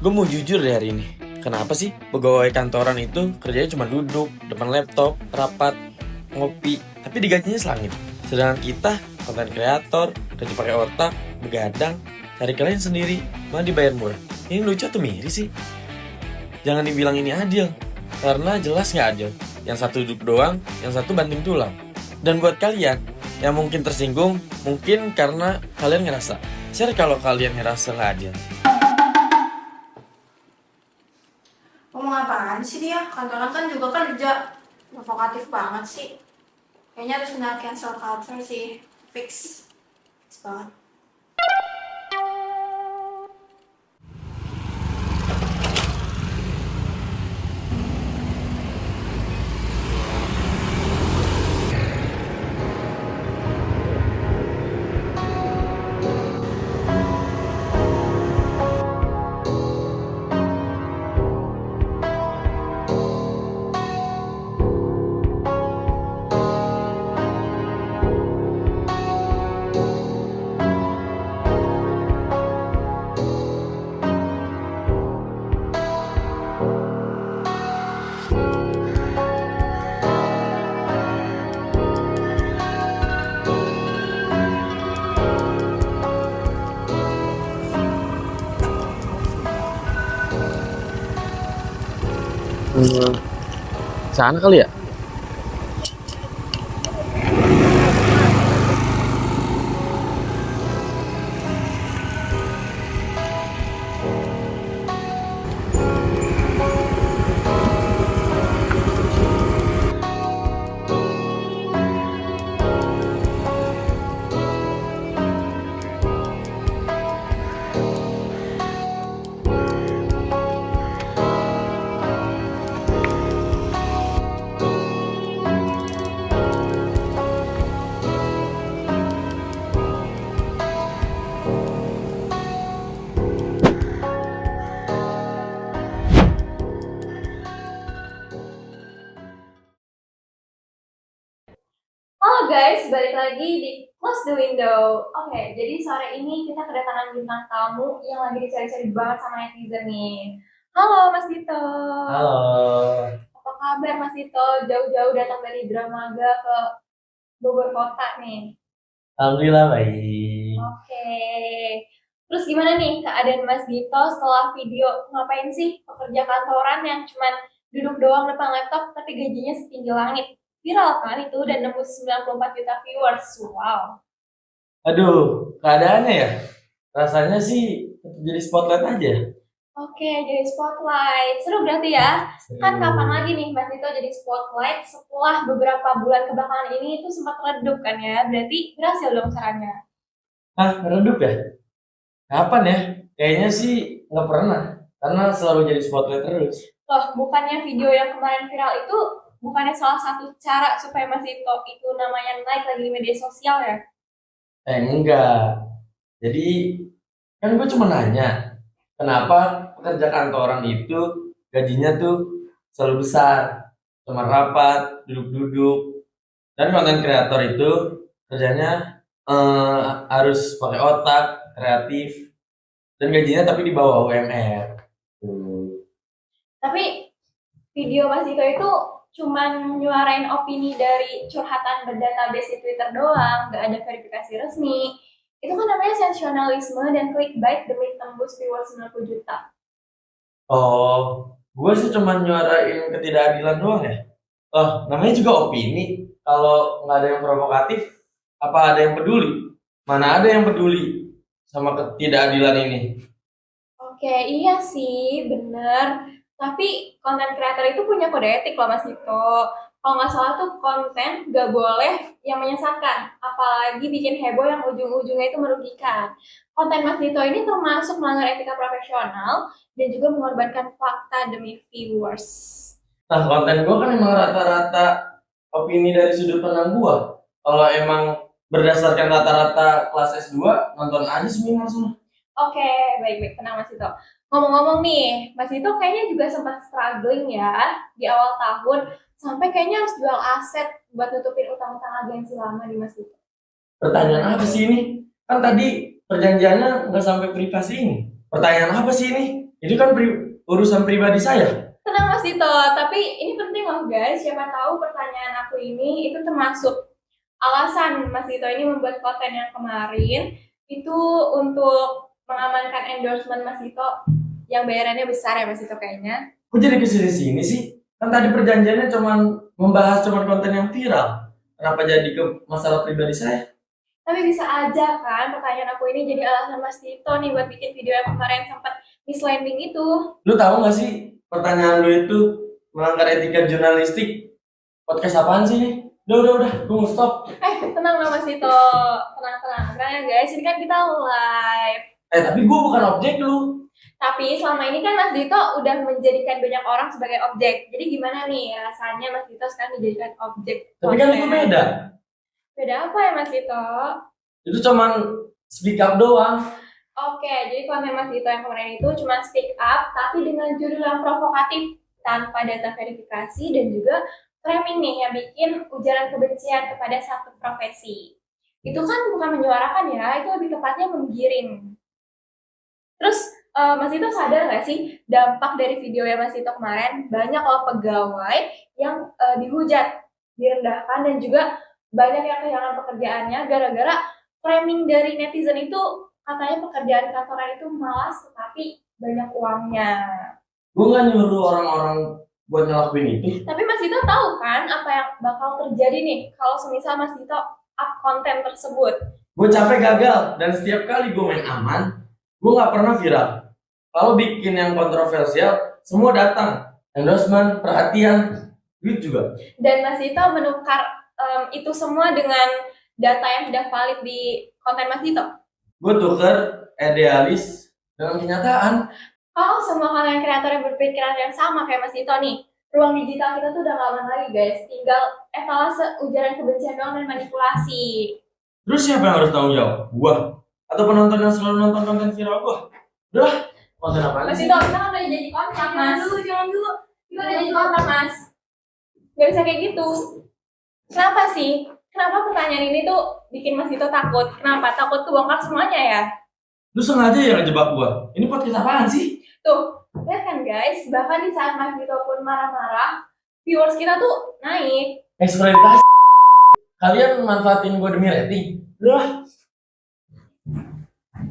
Gue mau jujur deh hari ini. Kenapa sih pegawai kantoran itu kerjanya cuma duduk, depan laptop, rapat, ngopi, tapi digajinya selangit. Sedangkan kita, konten kreator, kerja pakai otak, begadang, cari klien sendiri, malah dibayar murah. Ini lucu atau miris sih? Jangan dibilang ini adil, karena jelas nggak adil. Yang satu duduk doang, yang satu banting tulang. Dan buat kalian yang mungkin tersinggung, mungkin karena kalian ngerasa. Share kalau kalian ngerasa nggak adil. Ngomong apaan sih dia? Kantoran kan juga kerja. Provokatif banget sih. Kayaknya harus kena cancel culture sih. Fix. Fix banget. Sana kali ya? Halo guys, balik lagi di Close the Window. Oke, jadi sore ini kita kedatangan bintang tamu yang lagi dicari-cari banget sama netizen nih. Halo Mas Dito. Halo. Apa kabar Mas Dito? Jauh-jauh datang dari Dramaga ke Bogor Kota nih. Alhamdulillah baik. Oke. Terus gimana nih keadaan Mas Dito setelah video ngapain sih pekerja kantoran yang cuman duduk doang depan laptop tapi gajinya setinggi langit? Viral kan itu dan nembus 94 juta viewers. Wow. Aduh, keadaannya ya? Rasanya sih jadi spotlight aja. Oke, jadi spotlight. Seru berarti ya. Kan kapan lagi nih Mas Dito jadi spotlight setelah beberapa bulan kebelakangan ini itu sempat redup kan ya. Berarti berhasil dong caranya. Hah, redup ya? Kapan ya? Kayaknya sih nggak pernah. Karena selalu jadi spotlight terus. Loh, bukannya video yang kemarin viral itu bukannya salah satu cara supaya Mas Dito itu namanya naik lagi di media sosial ya? Enggak. Jadi, kan gue cuma nanya, kenapa pekerja kantoran itu gajinya tuh selalu besar, cuma rapat, duduk-duduk, dan konten kreator itu kerjanya harus pakai otak, kreatif, dan gajinya tapi di bawah UMR. Tuh. Tapi video Mas Dito itu cuman nyuarain opini dari curhatan berdatabase di Twitter doang, nggak ada verifikasi resmi. Itu kan namanya sensasionalisme dan clickbait demi tembus viewers 90 juta. Oh, gue sih cuma nyuarain ketidakadilan doang ya. Oh, namanya juga opini. Kalau nggak ada yang provokatif, apa ada yang peduli? Mana ada yang peduli sama ketidakadilan ini? Oke, iya sih, bener. Tapi konten kreator itu punya kode etik loh Mas Dito. Kalau nggak salah tuh konten nggak boleh yang menyesatkan, apalagi bikin heboh yang ujung-ujungnya itu merugikan. Konten Mas Dito ini termasuk melanggar etika profesional dan juga mengorbankan fakta demi viewers. Nah, konten gue kan emang rata-rata opini dari sudut pandang gue. Kalau emang berdasarkan rata-rata kelas S2, nonton aja seminar semua. Oke, baik-baik, tenang Mas Dito. Ngomong-ngomong nih, Mas Dito kayaknya juga sempat struggling ya di awal tahun, sampai kayaknya harus jual aset buat nutupin utang-utang agensi lama di Mas Dito. Pertanyaan apa sih ini? Kan tadi perjanjiannya nggak sampai privasi ini. Pertanyaan apa sih ini? Itu kan urusan pribadi saya. Tenang Mas Dito, tapi ini penting loh guys. Siapa tahu pertanyaan aku ini itu termasuk alasan Mas Dito ini membuat konten yang kemarin itu untuk mengamankan endorsement Mas Dito yang bayarannya besar ya Mas Dito kayaknya. Kok jadi kesini-sini sih? Kan tadi perjanjiannya membahas konten yang viral. Kenapa jadi ke masalah pribadi saya? Tapi bisa aja kan pertanyaan aku ini jadi alasan Mas Dito nih buat bikin video yang kemarin sempat misleading itu. Lu tahu nggak sih pertanyaan lu itu melanggar etika jurnalistik? Podcast apaan sih nih? Udah, gue mau stop. Tenang lah Mas Dito, tenang ya guys, ini kan kita live. Tapi gue bukan objek lu. Tapi selama ini kan Mas Dito udah menjadikan banyak orang sebagai objek. Jadi gimana nih rasanya Mas Dito sekarang dijadikan objek? Tapi kan itu beda. Beda apa ya Mas Dito? Itu cuman speak up doang. Oke, jadi konten Mas Dito yang kemarin itu cuma speak up, tapi dengan judul yang provokatif, tanpa data verifikasi dan juga framing nih yang bikin ujaran kebencian kepada satu profesi. Itu kan bukan menyuarakan ya, itu lebih tepatnya menggiring. Terus Mas Dito sadar nggak sih dampak dari video yang Mas Dito kemarin? Banyak loh pegawai yang dihujat, direndahkan, dan juga banyak yang kehilangan pekerjaannya gara-gara framing dari netizen itu katanya pekerjaan kantoran itu malas tetapi banyak uangnya. Gue nggak nyuruh orang-orang buat ngelakuin itu. Tapi Mas Dito tahu kan apa yang bakal terjadi nih kalau semisal Mas Dito up konten tersebut? Gue capek gagal dan setiap kali gue main aman, gue nggak pernah viral. Kalau bikin yang kontroversial, semua datang. Endorsement, perhatian, duit juga. Dan Mas Dito menukar itu semua dengan data yang tidak valid di konten Mas Dito. Gue tuker idealis dengan kenyataan. Kalau semua konten kreator yang berpikiran yang sama kayak Mas Dito nih, ruang digital kita tuh udah gak aman lagi guys. Tinggal etalase ujaran kebencian doang dan manipulasi. Terus siapa yang harus tanggung jawab? Gua? Atau penonton yang selalu nonton konten viral gua? Udah, konten apa Mas sih? Dito, kita kan udah jadi kontrak Mas. Jangan dulu. Kita udah jadi kontrak Mas. Gak bisa kayak gitu. Kenapa sih? Kenapa pertanyaan ini tuh bikin Mas Dito takut? Kenapa? Takut kebongkar semuanya ya? Lu sengaja ya ngejebak gua? Ini podcast apaan sih? Tuh, lihat kan guys, bahkan di saat Mas Dito pun marah-marah, viewers kita tuh naik. Eksploitasi. Kalian manfaatin gua demi rating? Udah.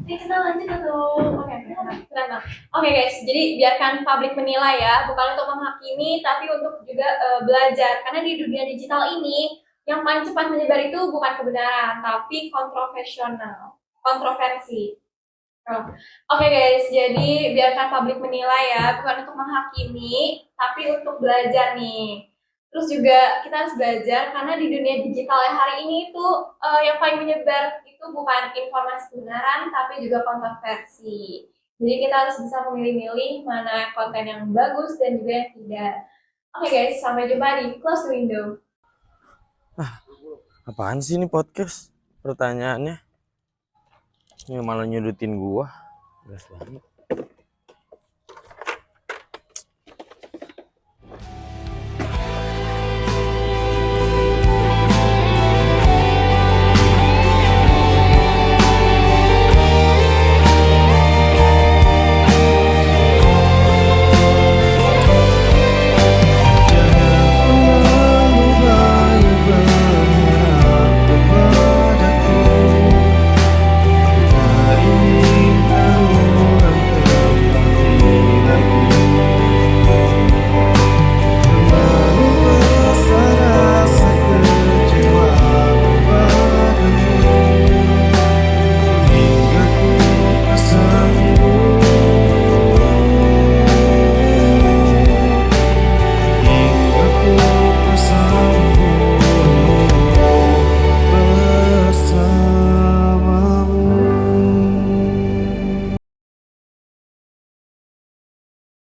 Kita lanjut atau Oke guys, jadi biarkan publik menilai ya, bukan untuk menghakimi tapi untuk juga belajar. Karena di dunia digital ini yang paling cepat menyebar itu bukan kebenaran, tapi kontroversi. Oke guys, jadi biarkan publik menilai ya, bukan untuk menghakimi, tapi untuk belajar nih. Terus juga kita harus belajar karena di dunia digital yang hari ini itu yang paling menyebar itu bukan informasi kebenaran, tapi juga kontroversi. Jadi kita harus bisa memilih-milih mana konten yang bagus dan juga yang tidak. Oke guys, sampai jumpa di Close the Window. Apaan sih ini podcast? Pertanyaannya ini malah nyudutin gua. Gas banget.